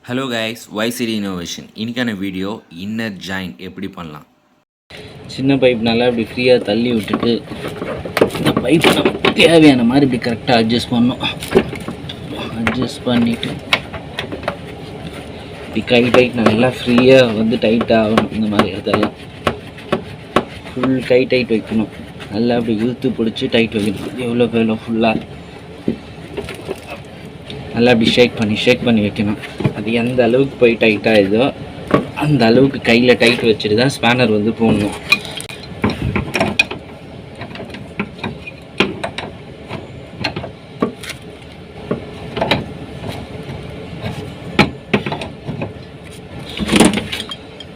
Hello guys, YCD innovation. இன்றைக்கான video inner joint எப்படி பண்ணலாம். சின்ன பைப் நல்லா இப்படி ஃப்ரீயாக தள்ளி விட்டுட்டு இந்த பைப் நமக்கு தேவையான மாதிரி இப்படி கரெக்டாக அட்ஜஸ்ட் பண்ணணும். அட்ஜஸ்ட் பண்ணிவிட்டு இப்படி கை டைட் நல்லா ஃப்ரீயாக வந்து டைட் ஆகணும். இந்த மாதிரி இடத்தெல்லாம் ஃபுல் கை டைட் வைக்கணும். நல்லா அப்படி இழுத்து பிடிச்சி டைட் வைக்கணும். எவ்வளோ ஃபுல்லாக நல்லா அப்படி ஷேக் பண்ணி வைக்கணும். அது எந்த அளவுக்கு போய் டைட்டாக இதோ அந்த அளவுக்கு கையில் டைட் வச்சுட்டு தான் ஸ்பேனர் வந்து போடணும்.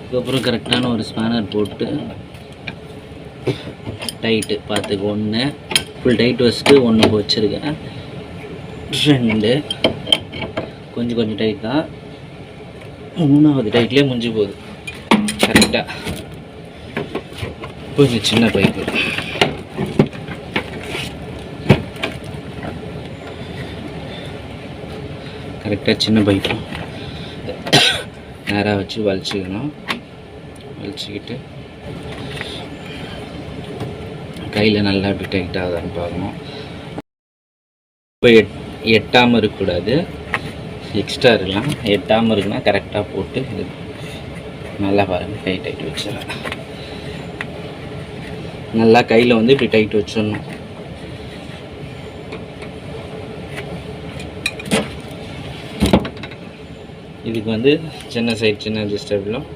அதுக்கப்புறம் கரெக்டான ஒரு ஸ்பேனர் போட்டு டைட்டு பார்த்துக்கு ஒன்று ஃபுல் டைட் வச்சுட்டு ஒன்று வச்சுருக்கேன். 2 கொஞ்சம் டைட் தான். 3வது டைட்லேயே முடிஞ்சு போகுது கரெக்டாக. கொஞ்சம் சின்ன பைப்பு கரெக்டாக சின்ன பைப்பு நேராக வச்சு வலிச்சுக்கணும். வலிச்சுக்கிட்டு கையில் நல்லா அப்படி டைட் ஆகுதான்னு பார்க்கணும். இப்போ எட்டாமல் இருக்கக்கூடாது, எக்ஸ்ட்ரா இருக்கலாம். எட்டாமல் இருக்குன்னா கரெக்டாக போட்டு நல்லா பாருங்கள் கை டைட் வச்சிடலாம். நல்லா கையில் வந்து இப்படி டைட் வச்சிடணும். இதுக்கு வந்து சின்ன சைட் சின்ன அட்ஜஸ்டபிளும்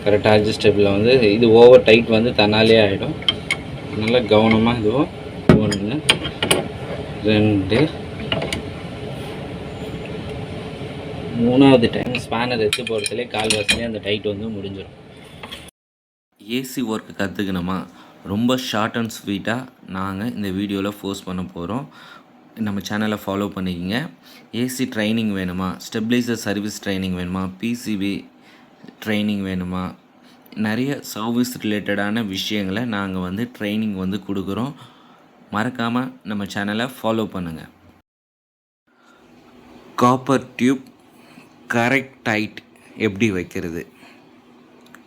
கரெக்டாக அட்ஜஸ்டபிளில் வந்து இது ஓவர் டைட் வந்து தன்னாலே ஆகிடும். நல்லா கவனமாக இதுவும் 1 2 3வது டைம் ஸ்பேனர் எடுத்து போகிறதுலே கால்வாசிலே அந்த டைட் வந்து முடிஞ்சிடும். ஏசி ஒர்க்கு கற்றுக்கணுமா? ரொம்ப ஷார்ட் அண்ட் ஸ்வீட்டாக நாங்கள் இந்த வீடியோவில் போஸ்ட் பண்ண போகிறோம். நம்ம சேனலை ஃபாலோ பண்ணிக்கோங்க. ஏசி ட்ரைனிங் வேணுமா, ஸ்டெபிளைசர் சர்வீஸ் ட்ரைனிங் வேணுமா, பிசிபி ட்ரைனிங் வேணுமா, நிறைய சர்வீஸ் ரிலேட்டடான விஷயங்களை நாங்கள் வந்து ட்ரைனிங் வந்து கொடுக்குறோம். மறக்காமல் நம்ம சேனலை ஃபாலோ பண்ணுங்கள். காப்பர் டியூப் கரெக்ட் டைட் எப்படி வைக்கிறது?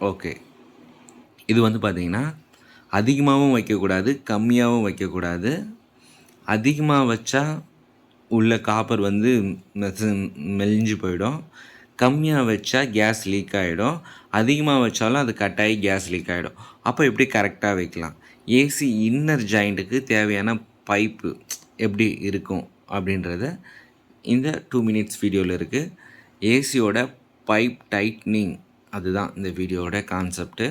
ஓகே, இது வந்து பார்த்திங்கன்னா அதிகமாகவும் வைக்கக்கூடாது, கம்மியாகவும் வைக்கக்கூடாது. அதிகமாக வச்சா உள்ள காப்பர் வந்து மெலிஞ்சு போயிடும். கம்மியாக வச்சா கேஸ் லீக் ஆகிடும். அதிகமாக வச்சாலும் அது கட்டாயி கேஸ் லீக் ஆகிடும். அப்போ எப்படி கரெக்டாக வைக்கலாம்? ஏசி இன்னர் ஜாயிண்ட்டுக்கு தேவையான பைப்பு எப்படி இருக்கும் அப்படின்றத இந்த 2 மினிட்ஸ் வீடியோவில் இருக்குது. ஏசியோட பைப் டைட்னிங், அதுதான் இந்த வீடியோவோட கான்செப்ட்டு.